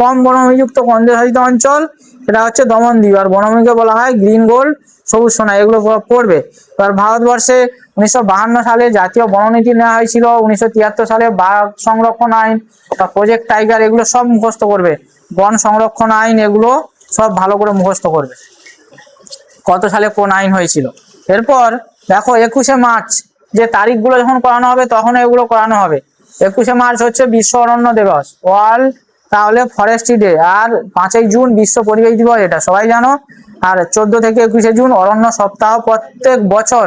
কম বনভূমিযুক্ত কেন্দ্রশাসিত অঞ্চল এটা হচ্ছে দমনদ্বীপ, আর বনভূমিকে বলা হয় গ্রিন গোল্ড, সবুজ সোনা, এগুলো পড়বে। এবার ভারতবর্ষে 1952 সালে জাতীয় বননীতি নেওয়া হয়েছিল, 1973 সালে বাঘ সংরক্ষণ আইন বা প্রজেক্ট টাইগার, এগুলো সব মুখস্থ করবে। বন সংরক্ষণ আইন এগুলো সব ভালো করে মুখস্থ করবে, কত সালে কোন আইন হয়েছিল। এরপর দেখো 21শে মার্চ যে তারিখগুলো যখন করানো হবে তখন এগুলো করানো হবে। 21শে মার্চ হচ্ছে বিশ্ব অরণ্য দিবস, ওয়ার্ল্ড তাহলে ফরেস্ট্রি ডে, আর 5ই জুন বিশ্ব পরিবেশ দিবস, এটা সবাই জানো। আর 14 থেকে 21শে জুন অরণ্য সপ্তাহ, প্রত্যেক বছর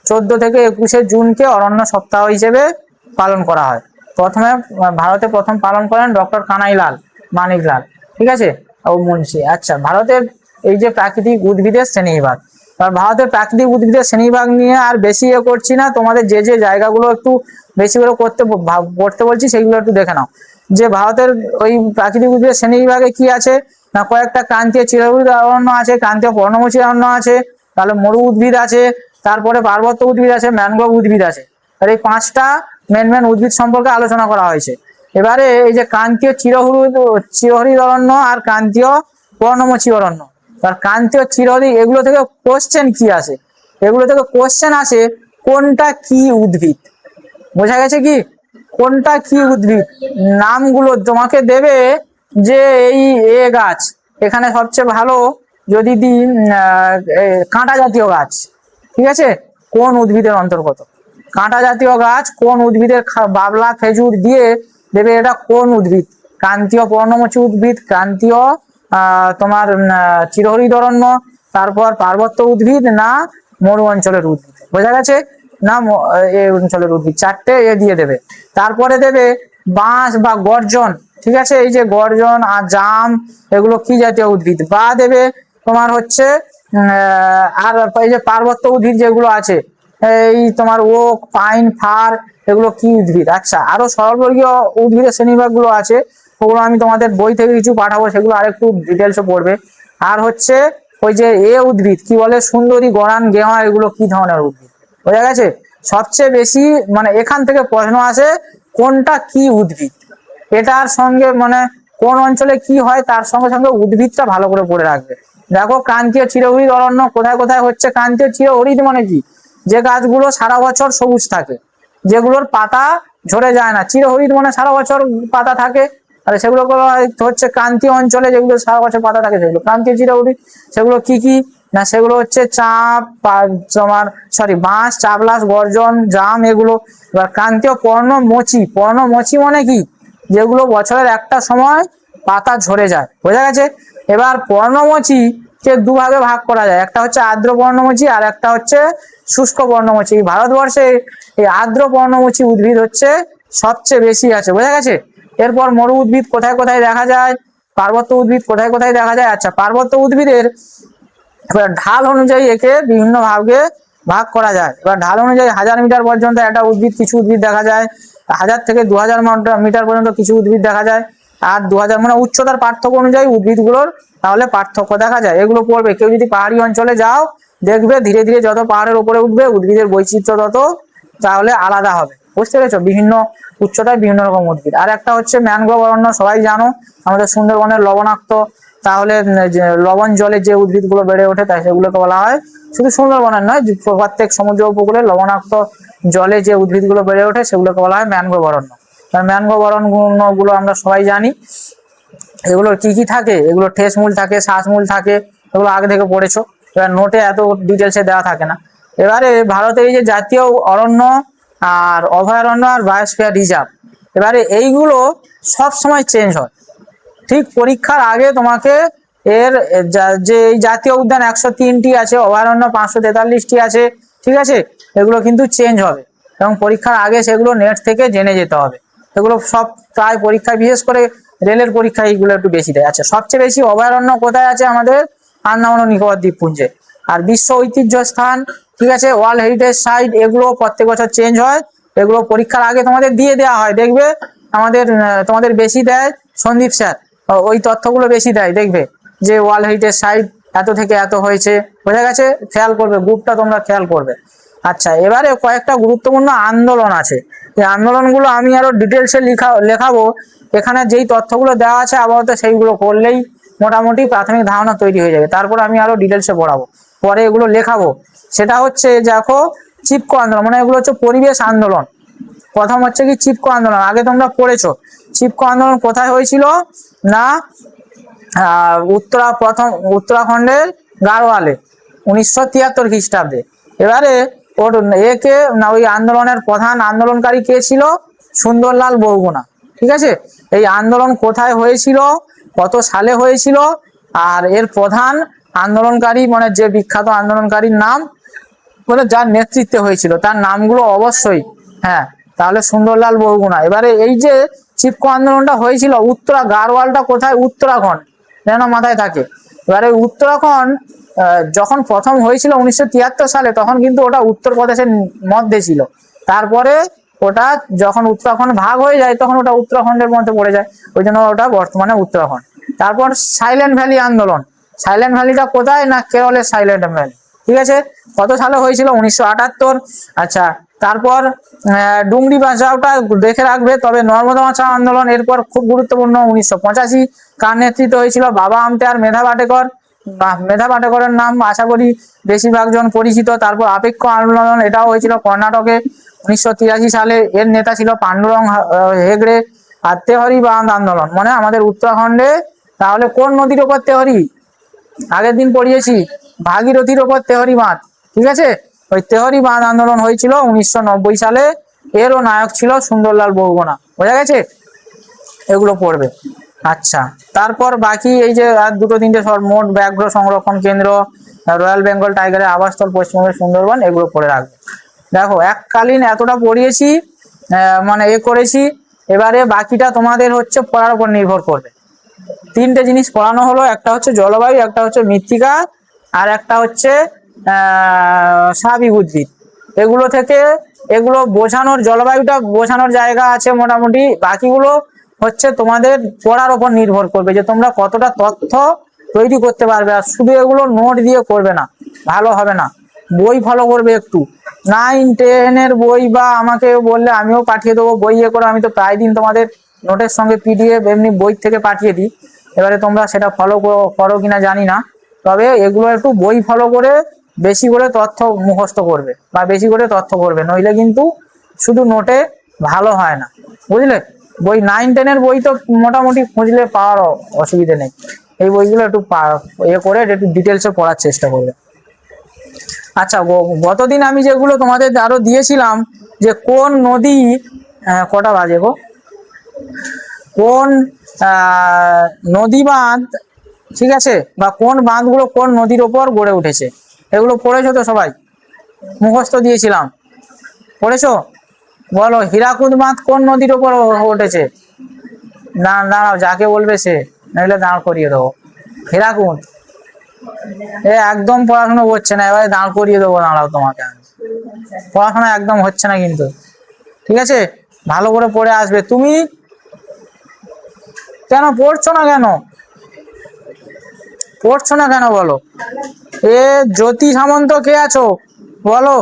14 থেকে 21শে জুনকে অরণ্য সপ্তাহ হিসেবে পালন করা হয়। প্রথমে ভারতে প্রথম পালন করেন ডক্টর কানাইলাল মানিকলাল, ঠিক আছে, ও মুন্সি। আচ্ছা, ভারতের এই যে প্রাকৃতিক উদ্ভিদের শ্রেণীবিভাগ, ভারতের প্রাকৃতিক উদ্ভিদের শ্রেণীবিভাগ নিয়ে আর বেশি করছি না, তোমাদের যে যে জায়গাগুলো একটু বেশি করে পড়তে বলছি সেগুলো একটু দেখে নাও। যে ভারতের ওই প্রাকৃতিক উদ্ভিদের শ্রেণীবিভাগে কি আছে না, কয়েকটা ক্রান্তীয় চিরহরিৎ অরণ্য আছে, ক্রান্তীয় পর্ণমোচী অরণ্য আছে, তাহলে মরু উদ্ভিদ আছে, তারপরে পার্বত্য উদ্ভিদ আছে, ম্যানগ্রোভ উদ্ভিদ আছে। আর এই 5টা মেন উদ্ভিদ সম্পর্কে আলোচনা করা হয়েছে। এবারে এই যে ক্রান্তীয় চিরহরিৎ অরণ্য আর ক্রান্তীয় পর্ণমোচী অরণ্য, আর ক্রান্তীয় চিরহরিৎ, এগুলো থেকে কোশ্চেন কি আসে, এগুলো থেকে কোশ্চেন আসে কোনটা কি উদ্ভিদ, বোঝা গেছে কি, কোনটা কি উদ্ভিদ। নামগুলো তোমাকে দেবে যে এই এ গাছ, এখানে সবচেয়ে ভালো যদি দিই কাঁটা জাতীয় গাছ, ঠিক আছে, কোন উদ্ভিদের অন্তর্গত, কাঁটা জাতীয় গাছ কোন উদ্ভিদের, বাবলা খেজুর দিয়ে দেবে এটা কোন উদ্ভিদ, ক্রান্তীয় পর্ণমোচী উদ্ভিদ, ক্রান্তীয় তোমার চিরহরিৎ অরণ্য, তারপর পার্বত্য উদ্ভিদ না মরু অঞ্চলের উদ্ভিদ, বোঝা গেছে না, এই অঞ্চলের উদ্ভিদ, 4টে এ দিয়ে দেবে। তারপরে দেবে বাঁশ বা গর্জন, ঠিক আছে, এই যে গর্জন আর জাম এগুলো কি জাতীয় উদ্ভিদ, বা দেবে তোমার হচ্ছে আর এই যে পার্বত্য উদ্ভিদ যেগুলো আছে, এই তোমার ওক, পাইন, ফার, এগুলো কি উদ্ভিদ। আচ্ছা, আরো সর্ববর্গীয় উদ্ভিদের শ্রেণীবিভাগ গুলো আছে, ওগুলো আমি তোমাদের বই থেকে কিছু পাঠাবো, সেগুলো আরেকটু ডিটেলসে পড়বে। আর হচ্ছে ওই যে এ উদ্ভিদ কি বলে, সুন্দরী, গরান, গেওয়া, এগুলো কি ধরনের উদ্ভিদ, বোঝা গেছে। সবচেয়ে বেশি মানে এখান থেকে প্রশ্ন আসে কোনটা কি উদ্ভিদ, এটার সঙ্গে মানে কোন অঞ্চলে কি হয় তার সঙ্গে সঙ্গে উদ্ভিদটা ভালো করে পড়ে রাখবে। দেখো ক্রান্তীয় চিরহরিৎ অরণ্য কোথায় কোথায় হচ্ছে, ক্রান্তীয় চিরহরিৎ মানে কি, যে গাছগুলো সারা বছর সবুজ থাকে, যেগুলোর পাতা ঝরে যায় না, চিরহরিৎ মানে সারা বছর পাতা থাকে, আর সেগুলো হচ্ছে ক্রান্তীয় অঞ্চলে যেগুলো সারা বছর পাতা থাকে সেগুলো ক্রান্তীয় চিরহরিৎ। সেগুলো কি কি না, সেগুলো হচ্ছে চাপ, তোমার বাঁশ, চাপলাস, গর্জন, জাম, এগুলো। এবার ক্রান্তীয় পর্ণমোচী মানে কি, যেগুলো বছরের একটা সময় পাতা ঝরে যায়, বোঝা গেছে। এবার পর্ণমোচী কে দুভাগে ভাগ করা যায়, একটা হচ্ছে আর্দ্র পর্ণমোচী আর একটা হচ্ছে শুষ্ক পর্ণমোচী। ভারতবর্ষে এই আর্দ্র পর্ণমোচী উদ্ভিদ হচ্ছে সবচেয়ে বেশি আছে, বোঝা গেছে। এরপর মরু উদ্ভিদ কোথায় কোথায় দেখা যায়, পার্বত্য উদ্ভিদ কোথায় কোথায় দেখা যায়। আচ্ছা, পার্বত্য উদ্ভিদের এবার ঢাল অনুযায়ী একে বিভিন্ন ভাগে ভাগ করা যায়। এবার ঢাল অনুযায়ী 1000 মিটার পর্যন্ত একটা উদ্ভিদ, কিছু উদ্ভিদ দেখা যায়, 1000 থেকে 2000 মিটার পর্যন্ত কিছু উদ্ভিদ দেখা যায়, আর 2000 মানে উচ্চতার পার্থক্য অনুযায়ী উদ্ভিদগুলোর তাহলে পার্থক্য দেখা যায়। এগুলো পড়বে, কেউ যদি পাহাড়ি অঞ্চলে যাও দেখবে ধীরে ধীরে যত পাহাড়ের উপরে উঠবে উদ্ভিদের বৈচিত্র্য তত তাহলে আলাদা হবে, বুঝতে পেরেছো, বিভিন্ন উচ্চতায় বিভিন্ন রকম উদ্ভিদ। আর একটা হচ্ছে ম্যানগ্রোভ অরণ্য, সবাই জানো আমাদের সুন্দরবনের লবণাক্ত, তাহলে লবণ জলে যে উদ্ভিদগুলো বেড়ে ওঠে তাই সেগুলোকে বলা হয়, শুধু সুন্দরবনের নয়, প্রত্যেক সমুদ্র উপকূলে লবণাক্ত জলে যে উদ্ভিদগুলো বেড়ে ওঠে সেগুলোকে বলা হয় ম্যানগ্রোভ অরণ্য। ম্যানগ্রোভ অরণ্যগুলো আমরা সবাই জানি, এগুলোর কি কি থাকে, এগুলো ঠেস মূল থাকে, শ্বাসমূল থাকে, এগুলো আগে থেকে পড়েছো, এবার নোটে এত ডিটেলসে দেওয়া থাকে না। এবারে ভারতের এই যে জাতীয় অরণ্য আর অভয়ারণ্য আর বায়োস্ফিয়ার রিজার্ভ, এবারে এইগুলো সব সময় চেঞ্জ হয়। ঠিক পরীক্ষার আগে তোমাকে এর যে এই জাতীয় উদ্যান 103টি আছে, অভয়ারণ্য 543টি আছে, ঠিক আছে, এগুলো কিন্তু চেঞ্জ হবে এবং পরীক্ষার আগে সেগুলো নেট থেকে জেনে যেতে হবে। এগুলো সব প্রায় পরীক্ষায়, বিশেষ করে রেলের পরীক্ষায় এইগুলো একটু বেশি দেয়। আচ্ছা, সবচেয়ে বেশি অভয়ারণ্য কোথায় আছে, আমাদের আন্দামান ও নিকোবর দ্বীপপুঞ্জে। আর বিশ্ব ঐতিহ্য স্থান, ঠিক আছে, ওয়ার্ল্ড হেরিটেজ সাইট, এগুলো প্রত্যেক বছর চেঞ্জ হয়, এগুলো পরীক্ষার আগে তোমাদের দিয়ে দেওয়া হয়, দেখবে তোমাদের বেশি দেয় সন্দীপ স্যার, ওই তথ্যগুলো বেশি দেয়, দেখবে যে ওয়ার্ল্ড হেরিটেজ সাইট এত থেকে এত হয়েছে, বোঝা গেছে, খেয়াল করবে, গ্রুপটা তোমরা খেয়াল করবে। আচ্ছা, এবারে কয়েকটা গুরুত্বপূর্ণ আন্দোলন আছে, এই আন্দোলনগুলো আমি আরো ডিটেলসে লেখাবো, এখানে যেই তথ্যগুলো দেওয়া আছে আপাতত সেইগুলো করলেই মোটামুটি প্রাথমিক ধারণা তৈরি হয়ে যাবে। তারপর আমি আরো ডিটেলসে পড়াবো, পরে এগুলো লেখাবো। সেটা হচ্ছে দেখো চিপকো আন্দোলন, মানে এগুলো হচ্ছে পরিবেশ আন্দোলন। প্রথম হচ্ছে কি চিপকো আন্দোলন, আগে তোমরা পড়েছো। চিপকো আন্দোলন কোথায় হয়েছিল না উত্তরাখণ্ডের গাড়োয়ালে 1973 খ্রিস্টাব্দে। এবারে ওর একে না ওই আন্দোলনের প্রধান আন্দোলনকারী কে ছিল? সুন্দরলাল বহুগুণা। ঠিক আছে, এই আন্দোলন কোথায় হয়েছিল, কত সালে হয়েছিল, আর এর প্রধান আন্দোলনকারী মানে যে বিখ্যাত আন্দোলনকারীর নাম, মানে যার নেতৃত্বে হয়েছিল তার নামগুলো অবশ্যই। হ্যাঁ, তাহলে সুন্দরলাল বহুগুণা। এবারে এই যে চিপকো আন্দোলনটা হয়েছিল গাড়োয়ালটা কোথায়? উত্তরাখণ্ড, যেন মাথায় থাকে। এবারে উত্তরাখণ্ড যখন প্রথম হয়েছিল 1973 সালে, তখন কিন্তু ওটা উত্তরপ্রদেশের মধ্যে ছিল। তারপরে ওটা যখন উত্তরাখণ্ড ভাগ হয়ে যায় তখন ওটা উত্তরাখণ্ডের মধ্যে পড়ে যায়, ওই জন্য ওটা বর্তমানে উত্তরাখণ্ড। তারপর সাইলেন্ট ভ্যালি আন্দোলন, সাইলেন্ট ভ্যালিটা কোথায় না কেরলের সাইলেন্ট ভ্যালি। ঠিক আছে, কত সালে হয়েছিল? 1978। আচ্ছা, তারপর ডুংরি বাঁচাওটা দেখে রাখবে। তবে নর্মদা বাঁচাও আন্দোলন এরপর খুব গুরুত্বপূর্ণ, 1985। কার নেতৃত্ব হয়েছিল? বাবা আমতে আর মেধা পাটেকর। মেধা পাটেকরের নাম আশা করি বেশিরভাগ জন পরিচিত। তারপর আপেক্ষ আন্দোলন, এটাও হয়েছিল কর্ণাটকে 1983 সালে। এর নেতা ছিল পান্ডুরং হেগড়ে। আর তেহরি বাঁধ আন্দোলন মানে আমাদের উত্তরাখণ্ডে, তাহলে কোন নদীর ওপর তেহরি? আগের দিন পড়িয়েছি, ভাগীরথীর ওপর তেহরি বাঁধ। ঠিক আছে, ওই তেহরি বাঁধ আন্দোলন হয়েছিল 1990 সালে। এরও নায়ক ছিল সুন্দরলাল বহুগুণা। বোঝা গেছে? এগুলো পড়বে। আচ্ছা, তারপর বাকি এই যে আর দুটো তিনটে মোট ব্যাঘ্র সংরক্ষণ কেন্দ্র, রয়্যাল বেঙ্গল টাইগারের আবাসস্থল পশ্চিমবঙ্গের সুন্দরবন, এগুলো পড়ে রাখবে। দেখো এককালীন এতটা পড়িয়েছি, মানে করেছি। এবারে বাকিটা তোমাদের হচ্ছে পড়ার উপর নির্ভর করবে। তিনটে জিনিস পড়ানো হলো, একটা হচ্ছে জলবায়ু, একটা হচ্ছে মৃত্তিকা, আর একটা হচ্ছে স্বাভাবিক উদ্ভিদ। এগুলো থেকে এগুলো বোঝানোর, জলবায়ুটা বোঝানোর জায়গা আছে মোটামুটি। বাকিগুলো হচ্ছে তোমাদের পড়ার উপর নির্ভর করবে যে তোমরা কতটা তথ্য তৈরি করতে পারবে। আর শুধু এগুলো নোট দিয়ে করবে না, ভালো হবে না। বই ফলো করবে একটু, 9-10 বই, বা আমাকে বললে আমিও পাঠিয়ে দেবো বই করে। আমি তো প্রায় দিন তোমাদের নোটের সঙ্গে পিডিএফ এমনি বই থেকে পাঠিয়ে দিই। এবারে তোমরা সেটা ফলো করো কিনা জানি না, তবে এগুলো একটু বই ফলো করে বেশি করে তথ্য মুখস্থ করবে বা বেশি করে তথ্য করবে, নইলে কিন্তু শুধু নোটে ভালো হয় না, বুঝলে। বই 9-10 বই তো মোটামুটি খুঁজলে পাওয়ার অসুবিধা নেই। এই বইগুলো একটু করে একটু ডিটেলসে পড়ার চেষ্টা করবে। আচ্ছা, গতদিন আমি যেগুলো তোমাদের আরো দিয়েছিলাম যে কোন নদী, কটা বাজে গো, কোন নদী বাঁধ, ঠিক আছে, বা কোন বাঁধগুলো কোন নদীর ওপর গড়ে উঠেছে, এগুলো পড়েছো তো সবাই? মুখস্থ দিয়েছিলাম, পড়েছো? বলো, হীরাকুদ বাঁধ কোন নদীর ওপর উঠেছে? না দাঁড়াও, যাকে বলবে সে, নইলে দাঁড় করিয়ে দেবো। হীরাকুদ। একদম পড়াশোনা করছে না, এবারে দাঁড় করিয়ে দেবো, দাঁড়াও তোমাকে। পড়াশোনা একদম হচ্ছে না কিন্তু, ঠিক আছে, ভালো করে পড়ে আসবে। তুমি কেন পড়ছো না, কেন পড়ছো না কেন বলো? জ্যোতি সামন্ত কে আছো বলো?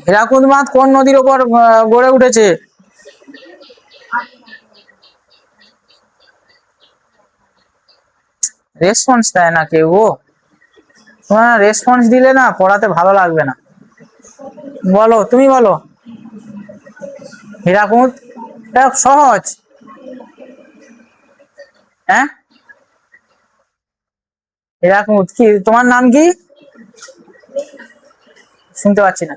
হীরাকুদ বাঁধ কোন নদীর ওপর গড়ে উঠেছে? রেসপন্স দেয় না কেউ গো। তোমার রেসপন্স দিলে না পড়াতে ভালো লাগবে না। বলো, তুমি বলো। হীরাকুদ, সহজ। হ্যাঁ, হীরাকুদ। কি তোমার নাম কি? শুনতে পাচ্ছি না।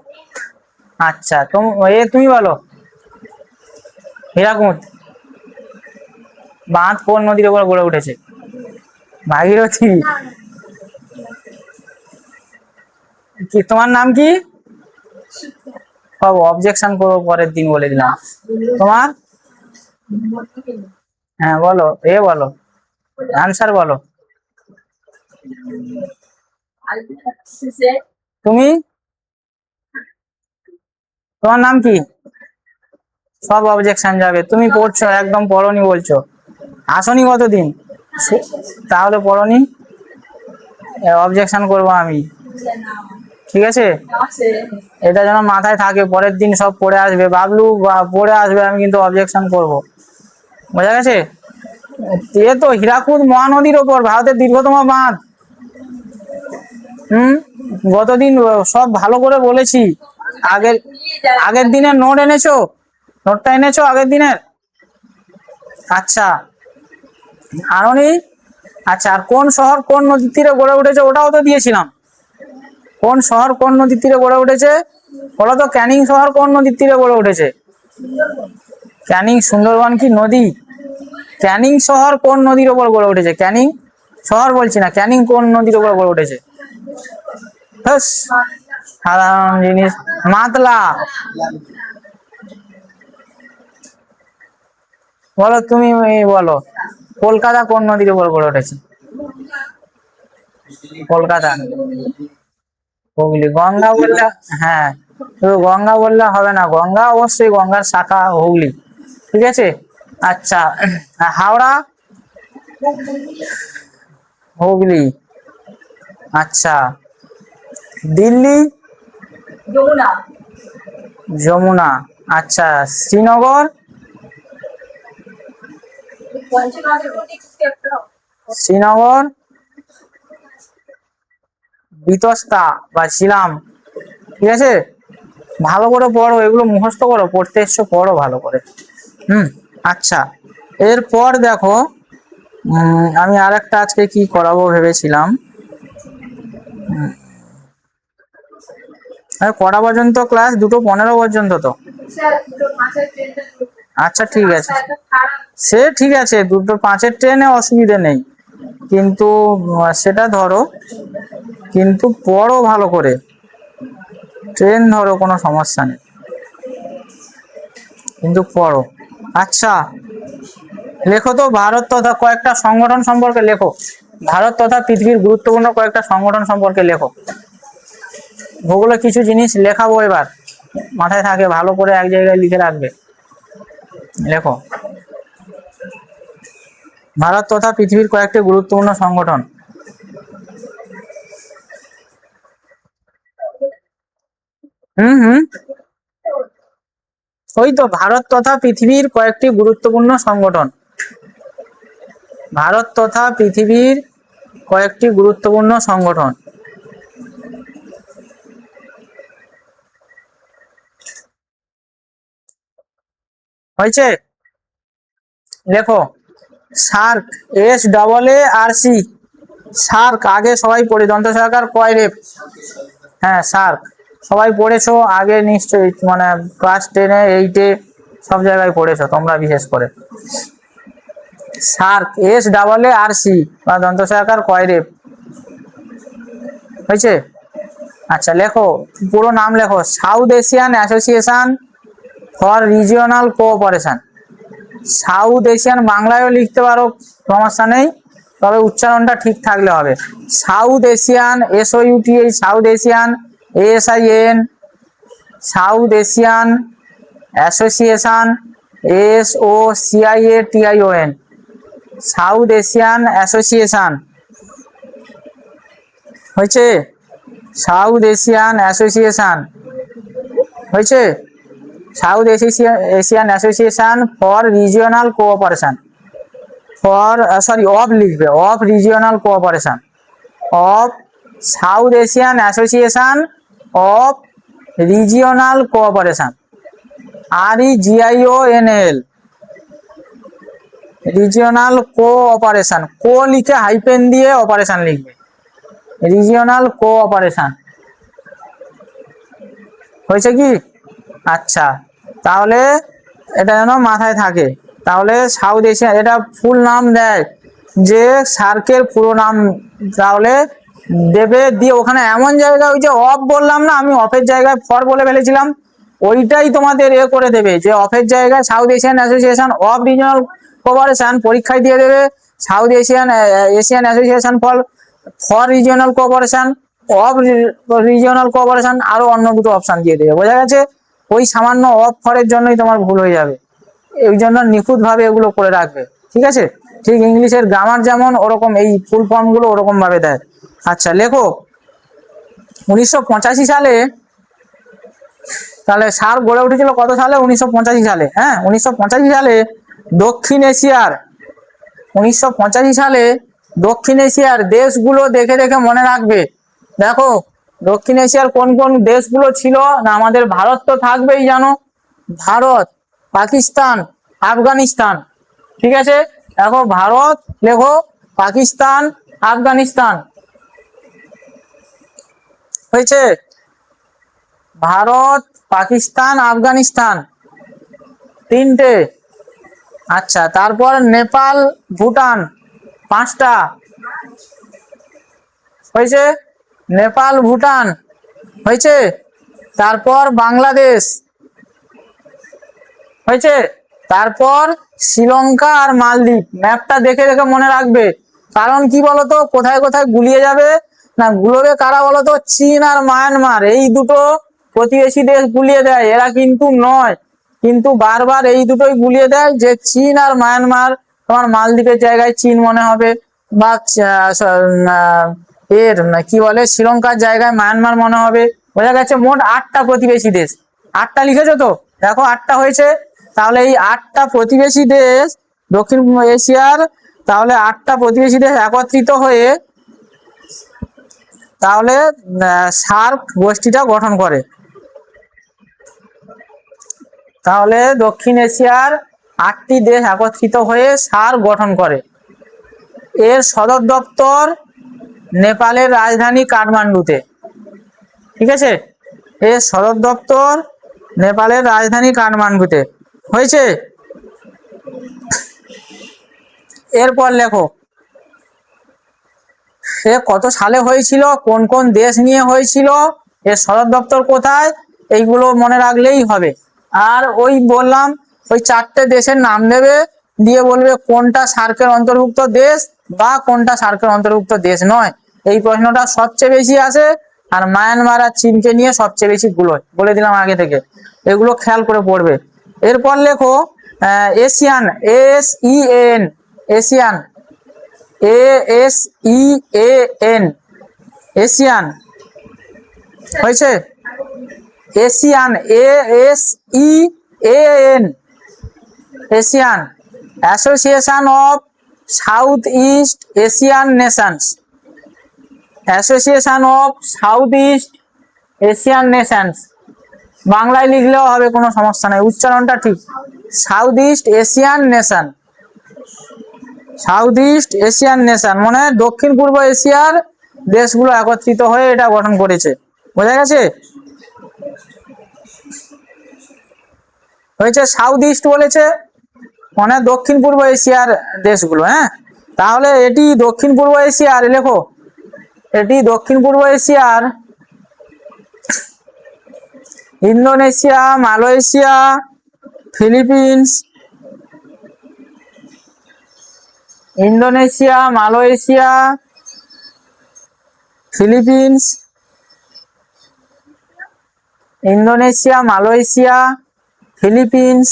আচ্ছা, তুমি বলো। হীরাকুদ বাঁধ কোন নদীর ওপর গড়ে উঠেছে? ভাগীরথী। কি তোমার নাম কি? সব অবজেকশন করবো, পরের দিন বলে দিলাম। তোমার? হ্যাঁ বলো, বলো, আনসার বলো। তুমি, তোমার নাম কি? সব অবজেকশন যাবে। তুমি পড়ছো, একদম পড়নি বলছো। আসনি কতদিন? তাহলে পড়নি, অবজেকশন করবো আমি। ঠিক আছে, এটা যেন মাথায় থাকে, পরের দিন সব পড়ে আসবে, বাবলু পড়ে আসবে, আমি কিন্তু অবজেকশন করব। বোঝা গেছে? এ তো হীরাকুদ মহানদীর ওপর, ভারতের দীর্ঘতম বাঁধ। হুম, গতদিন সব ভালো করে বলেছি। আগের আগের দিনের নোট এনেছো? নোটটা এনেছো আগের দিনের? আচ্ছা, আরনি। আচ্ছা, আর কোন শহর কোন নদীর তীরে গড়ে উঠেছে ওটাও তো দিয়েছিলাম। কোন শহর কোন নদীর তীরে গড়ে উঠেছে বলো তো? ক্যানিং শহর কোন নদীর তীরে গড়ে উঠেছে? ক্যানিং, সুন্দরবন কি নদী? ক্যানিং শহর কোন নদীর ওপর গড়ে উঠেছে? ক্যানিং শহর বলছি না, ক্যানিং কোন নদীর ওপর গড়ে উঠেছে? ব্যাস, সাধারণ জিনিস। মাতলা। বলো তুমি, বলো কলকাতা কোন নদীর উপর গড়ে উঠেছে? কলকাতা, হুগলি। গঙ্গা বললে, হ্যাঁ, শুধু গঙ্গা বললে হবে না, গঙ্গা অবশ্যই, গঙ্গার শাখা হুগলি। ঠিক আছে। আচ্ছা, হাওড়া, হুগলি। আচ্ছা, দিল্লি, যমুনা। আচ্ছা, শ্রীনগর, শ্রীনগর বিতস্তা বা ছিলাম। ঠিক আছে, ভালো করে পড়ো, এগুলো মুখস্থ করো, পড়তে এসছো, পড়ো ভালো করে। আচ্ছা, এরপর দেখো, আমি আর একটা আজকে কি করাবো ভেবেছিলাম। কটা পর্যন্ত ক্লাস? 2:15 পর্যন্ত তো। আচ্ছা ঠিক আছে, সে ঠিক আছে, 2:05 ট্রেনে অসুবিধে নেই, কিন্তু সেটা ধরো, কিন্তু পড়ো ভালো করে, ট্রেন ধরো, কোনো সমস্যা নেই, কিন্তু পড়ো। আচ্ছা, লেখো তো ভারত তথা কয়েকটা সংগঠন সম্পর্কে লেখো। ভারত তথা পৃথিবীর গুরুত্বপূর্ণ কয়েকটা সংগঠন সম্পর্কে লেখো। ভূগোলে কিছু জিনিস লেখাবো এবার, মাথায় থাকে, ভালো করে এক জায়গায় লিখে রাখবে। লেখো, ভারত তথা পৃথিবীর কয়েকটি গুরুত্বপূর্ণ সংগঠন। হুম, ওই তো, ভারত তথা পৃথিবীর কয়েকটি গুরুত্বপূর্ণ সংগঠন। ভারত তথা পৃথিবীর কয়েকটি গুরুত্বপূর্ণ সংগঠন। হয়েছে? লেখো, সার্ক, SAARC, সার্ক, আগে সবাই পড়ে, দন্ত সহকার কয় রেপ। হ্যাঁ, সার্ক সবাই পড়েছো আগে নিশ্চয়ই, মানে ক্লাস 10-এ 8-এ সব জায়গায় পড়েছো তোমরা, বিশেষ করে সার্ক, SAARC বা দন্ত সহকার কয় রেপ। হয়েছে? আচ্ছা, লেখো, পুরো নাম লেখো, South Asian Association for Regional Cooperation. South Asian, বাংলায়ও লিখতে পারো, সমস্যা নেই, তবে উচ্চারণটা ঠিক থাকলে হবে। South Asian, SOUTH, South Asian, ASIAN, South Asian Association, SOCIATION, South Asian Association. হয়েছে? South Asian Association. হয়েছে? South Asian Association for Regional Cooperation, for sorry of লিখবে, of Regional Cooperation, of South Asian Association of Regional Cooperation, REGIONAL, Regional Cooperation, co লিখে hyphen দিয়ে operation লিখবে, regional cooperation. হয়েছে কি? আচ্ছা, তাহলে এটা যেন মাথায় থাকে। তাহলে সাউথ এশিয়া, এটা ফুল নাম দেয়, যে সার্কের পুরো নাম তাহলে দেবে, দিয়ে ওখানে এমন জায়গা, ওই যে অফ বললাম না আমি, অফের জায়গায় ফর বলে ফেলেছিলাম, ওইটাই তোমাদের করে দেবে, যে অফের জায়গায় south Asian Association of Regional cooperation, পরীক্ষায় দিয়ে দেবে south Asian Asian Association for for Regional Cooperation, of Regional cooperation, আরো অন্য দুটো অপশন দিয়ে দেবে। বোঝা গেছে? ওই সামান্য অফ ফরের জন্যই তোমার ভুল হয়ে যাবে, এই জন্য নিখুঁত ভাবে এগুলো করে রাখবে। ঠিক আছে? ঠিক ইংলিশের গ্রামার যেমন ওরকম, এই ফুল ফর্ম গুলো ওরকম ভাবে দেয়। আচ্ছা, লেখো, 1985 সালে, তাহলে সার্ক গড়ে উঠেছিল কত সালে? 1985 সালে। হ্যাঁ, 1985 সালে দক্ষিণ এশিয়ার 1985 সালে দক্ষিণ এশিয়ার দেশগুলো দেখে দেখে মনে রাখবে। দেখো দক্ষিণ এশিয়ার কোন কোন দেশগুলো ছিল না, আমাদের ভারত তো থাকবেই জানো, ভারত, পাকিস্তান, আফগানিস্তান। ঠিক আছে, দেখো ভারত লেখো, পাকিস্তান, আফগানিস্তান। হয়েছে? ভারত, পাকিস্তান, আফগানিস্তান, তিনটে। আচ্ছা, তারপর নেপাল, ভুটান, পাঁচটা। হয়েছে? নেপাল, ভুটান। হয়েছে? তারপর বাংলাদেশ। হয়েছে? তারপর শ্রীলঙ্কা আর মালদ্বীপ। ম্যাপটা দেখে দেখে মনে রাখবে, কারণ কি বলতো, কোথায় কোথায় গুলিয়ে যাবে না, গুলোবে কারা বলতো? চীন আর মায়ানমার, এই দুটো প্রতিবেশী দেশ গুলিয়ে দেয়। এরা কিন্তু নয়, কিন্তু বারবার এই দুটোই গুলিয়ে দেয়, যে চীন আর মায়ানমার। তোমার মালদ্বীপের জায়গায় চীন মনে হবে, বা এর কি বলে, শ্রীলঙ্কার জায়গায় মায়ানমার মনে হবে। বোঝা গেছে? মোট 8টা প্রতিবেশী দেশ। 8টা লিখেছো তো? দেখো 8টা হয়েছে। তাহলে এই 8টা প্রতিবেশী দেশ দক্ষিণ এশিয়ার, তাহলে 8টা প্রতিবেশী দেশ একত্রিত হয়ে তাহলে সার্ক গোষ্ঠীটা গঠন করে। তাহলে দক্ষিণ এশিয়ার 8টি দেশ একত্রিত হয়ে সার্ক গঠন করে। এর সদর দপ্তর নেপালের রাজধানী কাঠমান্ডুতে। ঠিক আছে, এর সদর দপ্তর নেপালের রাজধানী কাঠমান্ডুতে। হয়েছে? এরপর লেখো, এ কত সালে হয়েছিল, কোন কোন দেশ নিয়ে হয়েছিল, এর সদর দপ্তর কোথায়, এইগুলো মনে রাখলেই হবে। আর ওই বললাম, ওই 4টে দেশের নাম দেবে, দিয়ে বলবে কোনটা সার্কের অন্তর্ভুক্ত দেশ বা কোনটা সার্কের অন্তর্ভুক্ত দেশ নয়। এই প্রশ্নটা সবচেয়ে বেশি আসে, আর মায়ানমার আর চীনকে নিয়ে সবচেয়ে বেশি গুলো বলে দিলাম আগে থেকে, এগুলো খেয়াল করে পড়বে। এরপর লেখো ASEAN, ASEAN, ASEAN, ASEAN, ASEAN. হয়েছে? ASEAN, ASEAN, ASEAN, Association of South East Asian Nations, Association of South East Asian Nations. বাংলায় লিখলেও হবে, কোনো সমস্যা নেই, উচ্চারণটা ঠিক। South East Asian Nation, South East Asian Nation মানে দক্ষিণ পূর্ব এশিয়ার দেশগুলো একত্রিত হয়ে এটা গঠন করেছে। বোঝা গেছে? হয়েছে? সাউথ ইস্ট বলেছে মানে দক্ষিণ পূর্ব এশিয়ার দেশগুলো। হ্যাঁ, তাহলে এটি দক্ষিণ পূর্ব এশিয়ার, লেখো এটি দক্ষিণ পূর্ব এশিয়ার Indonesia, Malaysia, Philippines, Indonesia, Malaysia, Philippines, Indonesia, Malaysia, Philippines,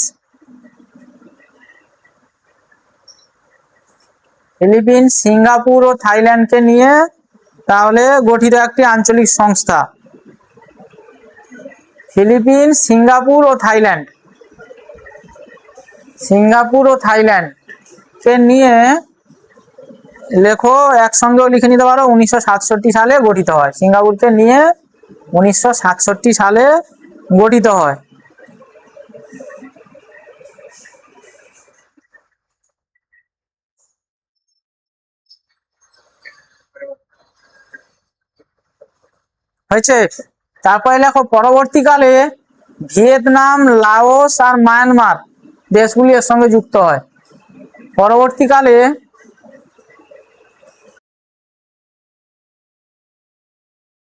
Singapore ও থাইল্যান্ডকে নিয়ে তাহলে গঠিত একটি আঞ্চলিক সংস্থা। ফিলিপিন্স, সিঙ্গাপুর ও থাইল্যান্ড, সিঙ্গাপুর ও থাইল্যান্ডকে নিয়ে লেখো, একসঙ্গেও লিখে নিতে পারো, 1967 সালে গঠিত হয়। সিঙ্গাপুরকে নিয়ে 1967 সালে গঠিত হয়। হয়েছে? তারপরে লেখো, পরবর্তীকালে ভিয়েতনাম, লাওস আর মায়ানমার দেশগুলি এর সঙ্গে যুক্ত হয়। পরবর্তীকালে